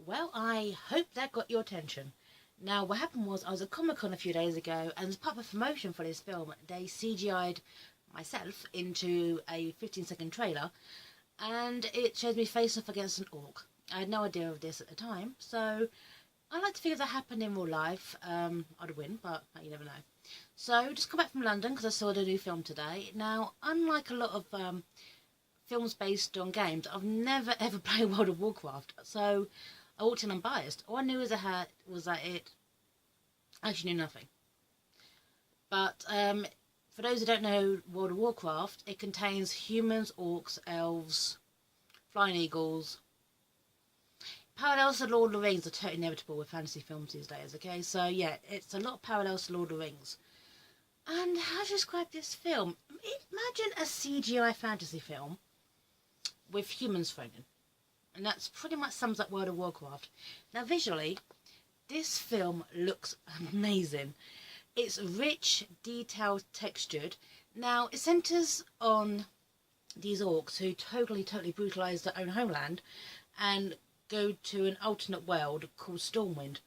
Well, I hope that got your attention. Now, what happened was I was at Comic-Con a few days ago, and as part of a promotion for this film, they CGI'd myself into a 15-second trailer, and it shows me face off against an orc. I had no idea of this at the time, so I like to think if that happened in real life, I'd win, but you never know. So, just come back from London because I saw the new film today. Now, unlike a lot of films based on games, I've never ever played World of Warcraft, so I walked in unbiased. All I knew was that it actually knew nothing. But for those who don't know World of Warcraft, it contains humans, orcs, elves, flying eagles. Parallels to Lord of the Rings are totally inevitable with fantasy films these days, okay? So yeah, it's a lot of parallels to Lord of the Rings. And how to describe this film? Imagine a CGI fantasy film with humans thrown in. And that's pretty much sums up World of Warcraft. Now visually, this film looks amazing. It's rich, detailed, textured. Now it centres on these orcs who totally brutalise their own homeland and go to an alternate world called Stormwind.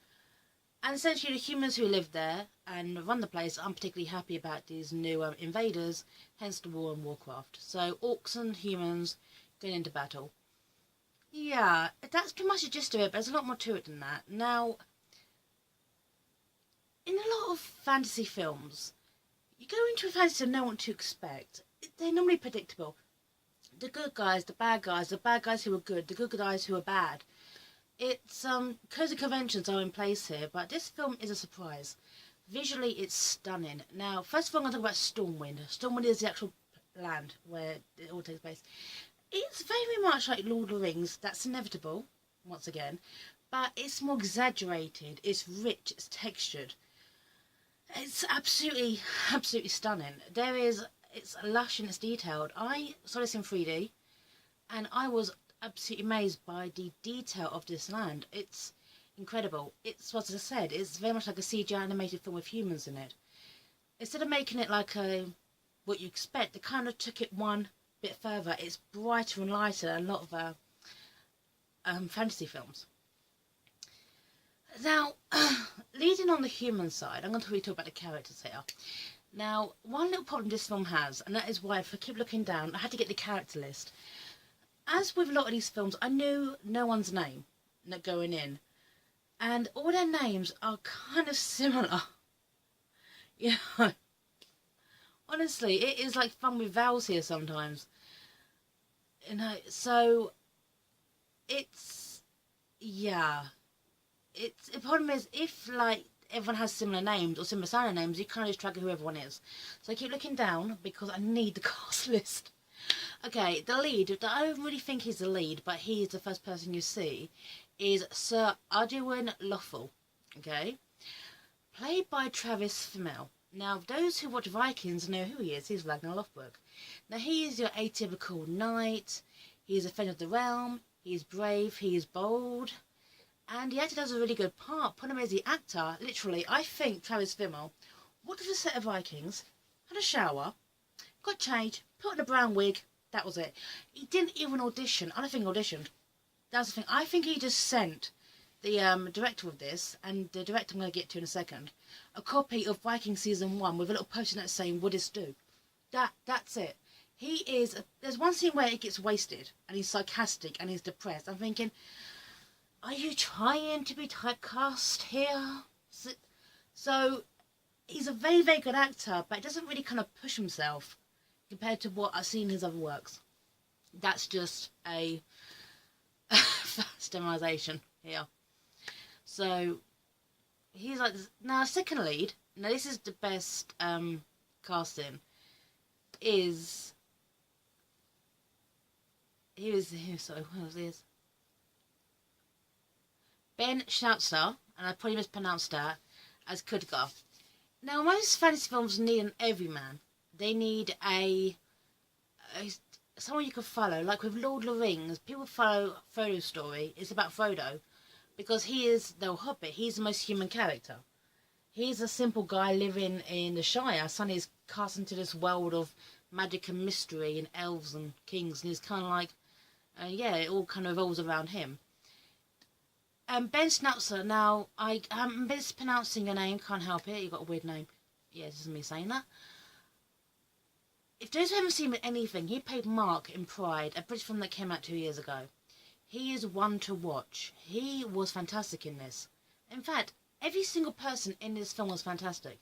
And essentially the humans who live there and run the place aren't particularly happy about these new invaders, hence the war in Warcraft. So orcs and humans going into battle. Yeah, that's pretty much the gist of it, but there's a lot more to it than that. Now, in a lot of fantasy films, you go into a fantasy and know what to expect. They're normally predictable. The good guys, the bad guys who are good, the good guys who are bad. It's, cozy conventions are in place here, but this film is a surprise. Visually, it's stunning. Now, first of all, I'm going to talk about Stormwind. Stormwind is the actual land where it all takes place. It's very much like Lord of the Rings. That's inevitable, once again. But it's more exaggerated. It's rich. It's textured. It's absolutely stunning. It's lush and it's detailed. I saw this in 3D, and I was absolutely amazed by the detail of this land. It's incredible. It's, what I said, it's very much like a CGI animated film with humans in it. Instead of making it like what you expect, they kind of took it one bit further. It's brighter and lighter than a lot of fantasy films. Now, leading on the human side, I'm going to really talk about the characters here. Now, one little problem this film has, and that is why if I keep looking down, I had to get the character list. As with a lot of these films, I knew no one's name going in. And all their names are kind of similar. You know, honestly, it is like fun with vowels here sometimes. You know, so it's, yeah. The problem is, if like everyone has similar names or similar sounding names, you kind of just track who everyone is. So I keep looking down because I need the cast list. Okay, the lead, I don't really think he's the lead, but he is the first person you see, is Sir Arduin Lothal, okay? Played by Travis Fimmel. Now, those who watch Vikings know who he is. He's Ragnar Lothbrok. Now, he is your atypical knight. He is a friend of the realm. He is brave. He is bold. And he actually does a really good part. Problem is, the actor, literally, I think Travis Fimmel walked off a set of Vikings, had a shower, got changed, put on a brown wig. That was it. He didn't even audition. I don't think he auditioned. That's the thing. I think he just sent the director of this, and the director I'm going to get to in a second, a copy of Viking Season 1 with a little post-it note saying, "Would this do?" That's it. He is... There's one scene where he gets wasted, and he's sarcastic, and he's depressed. I'm thinking, are you trying to be typecast here? So he's a very good actor, but he doesn't really kind of push himself compared to what I've seen in his other works. That's just a generalisation here. So he's like this. Now, second lead. Now, this is the best casting. Sorry, what was this? Ben Schnauzler, and I probably mispronounced that, as Kudgar. Now, most fantasy films need an everyman. They need someone you can follow. Like with Lord of the Rings, people follow Frodo's story. It's about Frodo because he is the Hobbit. He's the most human character. He's a simple guy living in the Shire. Suddenly he's cast into this world of magic and mystery and elves and kings, and he's kind of like, yeah, it all kind of revolves around him. Ben Schnauzer. Now, I'm mispronouncing your name, can't help it. You've got a weird name. Yeah, this is me saying that. If those who haven't seen anything, he played Mark in Pride, a British film that came out 2 years ago. He is one to watch. He was fantastic in this. In fact, every single person in this film was fantastic.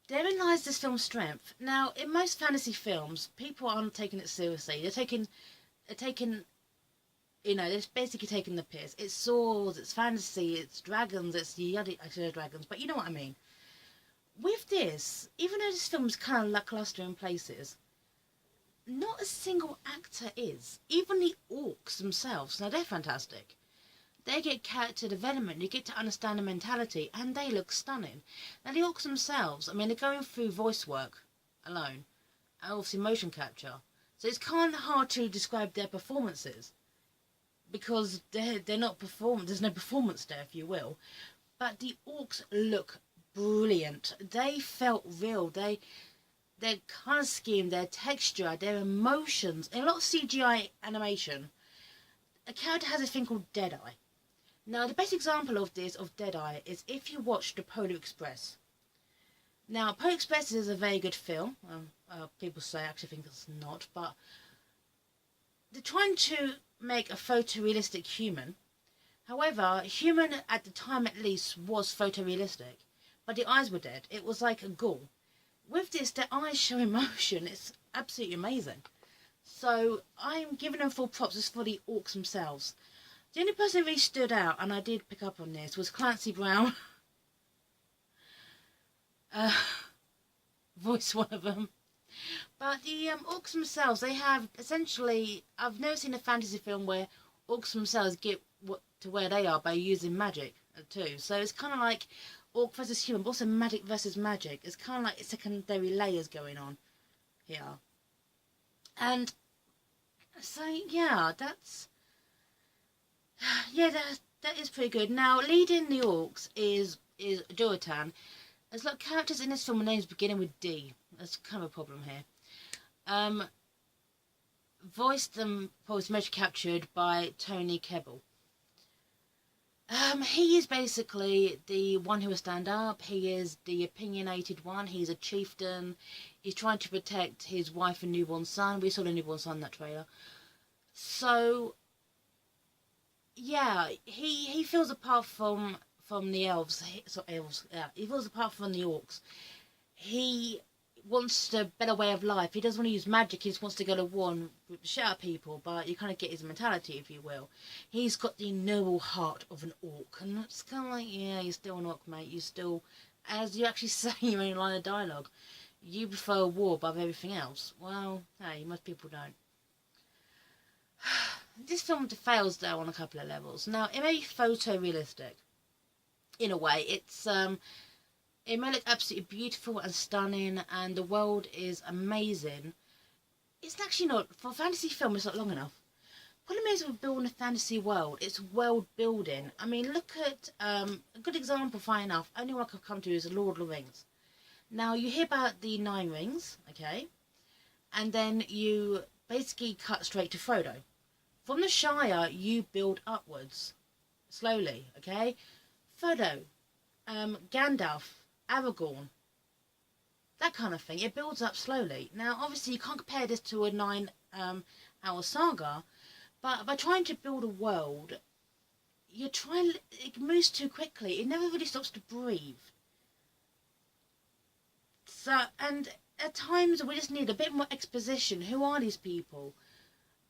Therein lies this film's strength. Now, in most fantasy films, people aren't taking it seriously. They're taking, they're basically taking the piss. It's swords, it's fantasy, it's dragons, it's yada. I said dragons, but you know what I mean. With this, even though this film is kind of lackluster in places, not a single actor is. Even the orcs themselves, now they're fantastic. They get character development, you get to understand the mentality, and they look stunning. Now the orcs themselves, I mean, they're going through voice work alone, and obviously motion capture. So it's kind of hard to describe their performances, because they're not there's no performance there, if you will. But the orcs look brilliant. They felt real. Their colour scheme, their texture, their emotions, and a lot of CGI animation. A character has a thing called Deadeye. Now, the best example of this, of Deadeye, is if you watch The Polar Express. Now, Polar Express is a very good film. People say, I actually think it's not, but they're trying to make a photorealistic human. However, human, at the time at least, was photorealistic. But the eyes were dead. It was like a ghoul. With this, their eyes show emotion. It's absolutely amazing. So I'm giving them full props just for the orcs themselves. The only person who really stood out, and I did pick up on this, was Clancy Brown. Voice one of them. But the orcs themselves, they have essentially... I've never seen a fantasy film where orcs themselves get to where they are by using magic too. So it's kind of like orc versus human, but also magic versus magic. It's kind of like secondary layers going on here. And so, yeah, that's... Yeah, that is pretty good. Now, leading the orcs is Durotan. There's a lot of characters in this film with names beginning with D. That's kind of a problem here. Voiced and motion captured by Tony Kebbell. He is basically the one who will stand up. He is the opinionated one. He's a chieftain. He's trying to protect his wife and newborn son. We saw the newborn son in that trailer. So, yeah, he feels apart from the elves. He feels apart from the orcs. He wants a better way of life. He doesn't want to use magic. He just wants to go to war and shit out people. But you kind of get his mentality, if you will. He's got the noble heart of an orc, and it's kind of like, yeah, you're still an orc, mate. You still, as you actually say in your own line of dialogue, you prefer war above everything else. Well, hey, most people don't. This film fails though on a couple of levels. Now, it may be photorealistic. In a way, it may look absolutely beautiful and stunning, and the world is amazing. It's actually not, for a fantasy film, it's not long enough. Problem is with building a fantasy world, it's world building. I mean, look at, a good example, fine enough, only one I could come to is Lord of the Rings. Now, you hear about the 9 rings, okay, and then you basically cut straight to Frodo. From the Shire, you build upwards, slowly, okay? Frodo, Gandalf, Aragorn, that kind of thing. It builds up slowly. Now, obviously, you can't compare this to a 9-hour saga, but by trying to build a world, it moves too quickly. It never really stops to breathe. So, and at times, we just need a bit more exposition. Who are these people?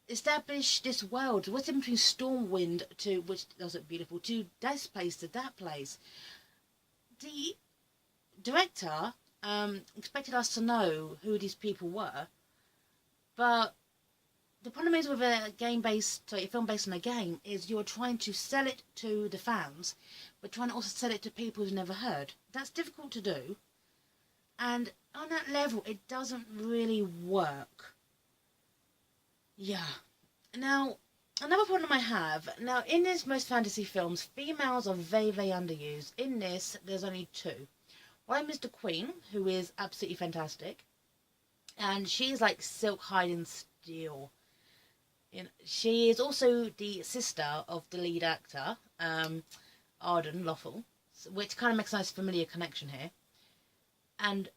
Establish this world. What's in between Stormwind to, which does it beautiful, to this place to that place? The director expected us to know who these people were, but the problem is with a film based on a game is you're trying to sell it to the fans, but trying to also sell it to people who've never heard. That's difficult to do, and on that level, it doesn't really work. Yeah. Now, another problem I have, now in this most fantasy films, females are very, very underused. In this, there's only 2. One is the Queen, who is absolutely fantastic, and she's like silk hide and steel. She is also the sister of the lead actor, Arden Lothal, which kind of makes a nice familiar connection here. And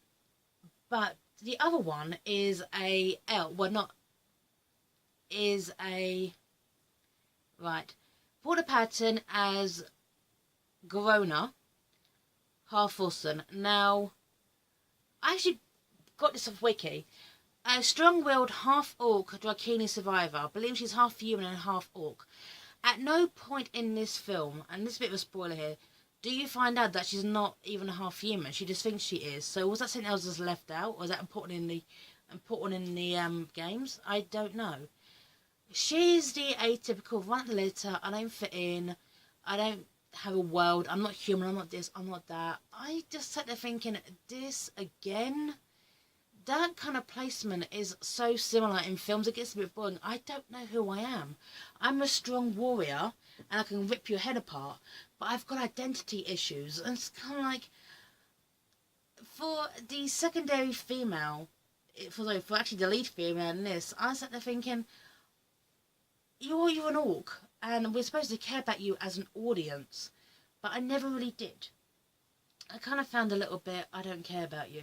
but the other one is a not is a right. Paula Patton as Garona Halforson. Now, I actually got this off Wiki. A strong-willed half-orc Drakini survivor. I believe she's half human and half orc. At no point in this film, and this is a bit of a spoiler here, do you find out that she's not even a half human? She just thinks she is. So was that something else that's left out, or was that important in the games? I don't know. She's the atypical run at the litter. I don't fit in. I don't have a world. I'm not human. I'm not this. I'm not that. I just sat there thinking, this again. That kind of placement is so similar in films, it gets a bit boring. I don't know who I am. I'm a strong warrior, and I can rip your head apart, but I've got identity issues. And it's kind of like, for the secondary female, for actually the lead female in this, I sat there thinking, you're an orc, and we're supposed to care about you as an audience, but I never really did. I kind of found a little bit, I don't care about you.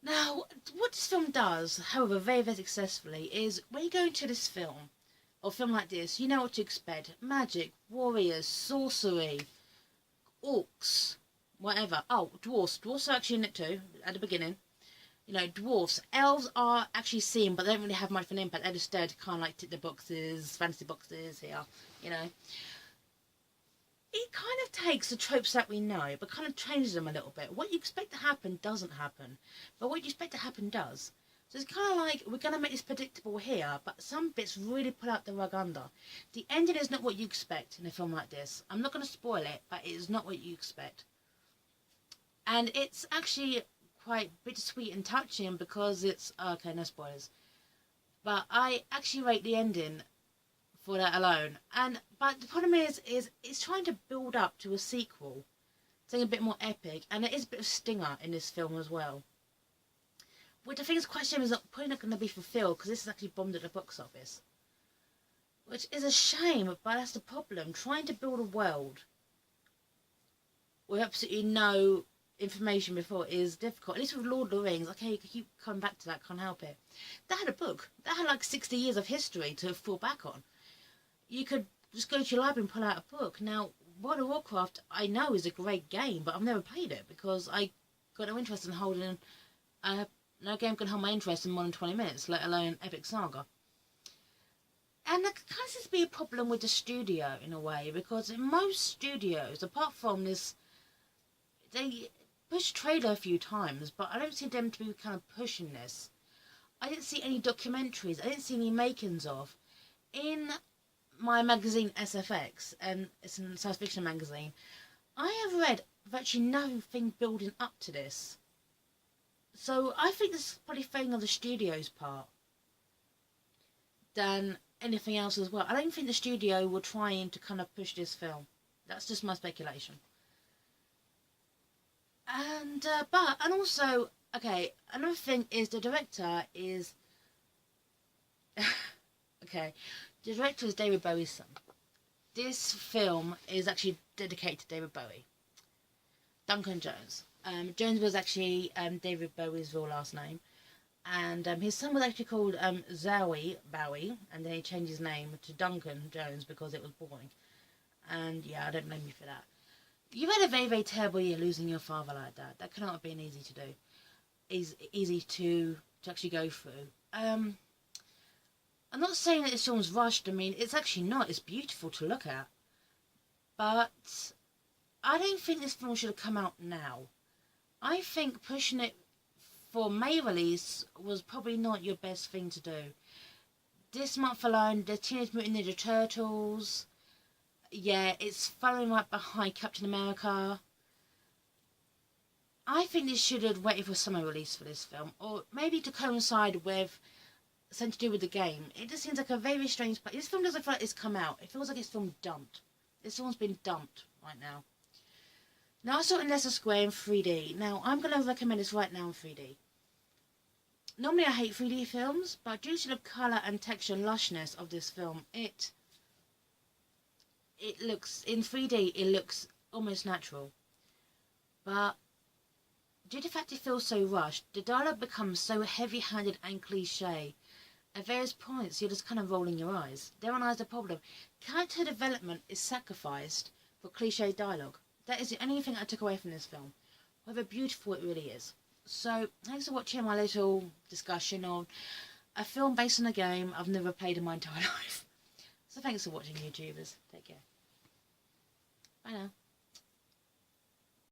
Now, what this film does, however, very, very successfully, is when you go into this film, or a film like this, you know what to expect. Magic, warriors, sorcery, orcs, whatever. Oh, dwarfs. Dwarfs are actually in it too, at the beginning. You know, dwarfs. Elves are actually seen, but they don't really have much of an impact. They're just there to kind of like tick the boxes, fantasy boxes here, you know. It kind of takes the tropes that we know, but kind of changes them a little bit. What you expect to happen doesn't happen, but what you expect to happen does. So it's kind of like, we're going to make this predictable here, but some bits really put out the rug under. The ending is not what you expect in a film like this. I'm not going to spoil it, but it is not what you expect. And it's actually quite bittersweet and touching because it's... okay, no spoilers. But I actually rate the ending for that alone. But the problem is it's trying to build up to a sequel, something a bit more epic, and there is a bit of stinger in this film as well, which I think is quite a shame is probably not going to be fulfilled, because this is actually bombed at the box office, which is a shame. But that's the problem, trying to build a world with absolutely no information before is difficult. At least with Lord of the Rings, okay, you can keep coming back to that, can't help it. That had a book, that had like 60 years of history to fall back on. You could just go to your library and pull out a book. Now, World of Warcraft, I know is a great game, but I've never played it because I got no interest in holding... no game can hold my interest in more than 20 minutes, let alone Epic Saga. And that kind of seems to be a problem with the studio, in a way, because in most studios, apart from this... They pushed trailer a few times, but I don't see them to be kind of pushing this. I didn't see any documentaries. I didn't see any makings of. In my magazine SFX, and it's a science fiction magazine, I have read virtually nothing building up to this. So I think this is probably failing on the studio's part than anything else as well. I don't think the studio were trying to kind of push this film. That's just my speculation. And also, okay, another thing is the director is okay, the director is David Bowie's son. This film is actually dedicated to David Bowie. Duncan Jones. Jones was actually David Bowie's real last name, and his son was actually called Zowie Bowie, and then he changed his name to Duncan Jones because it was boring. And yeah, I don't blame you for that. You've had a very, very terrible year losing your father like that. That cannot have been easy to do. Easy to actually go through. I'm not saying that this film's rushed. I mean, it's actually not. It's beautiful to look at. But I don't think this film should have come out now. I think pushing it for May release was probably not your best thing to do. This month alone, the Teenage Mutant Ninja Turtles... yeah, it's following right behind Captain America. I think this should have waited for summer release for this film, or maybe to coincide with something to do with the game. It just seems like a very strange place. This film doesn't feel like it's come out. It feels like it's film dumped. This film's been dumped right now. Now, I saw it in Leicester Square in 3D. Now, I'm going to recommend this right now in 3D. Normally I hate 3D films, but due to the colour and texture and lushness of this film, it looks, in 3D, it looks almost natural. But due to the fact it feels so rushed, the dialogue becomes so heavy-handed and cliche. At various points, you're just kind of rolling your eyes. Therein lies the problem. Character development is sacrificed for cliche dialogue. That is the only thing I took away from this film. However beautiful it really is. So, thanks for watching my little discussion on a film based on a game I've never played in my entire life. So thanks for watching, YouTubers. Take care. Bye now.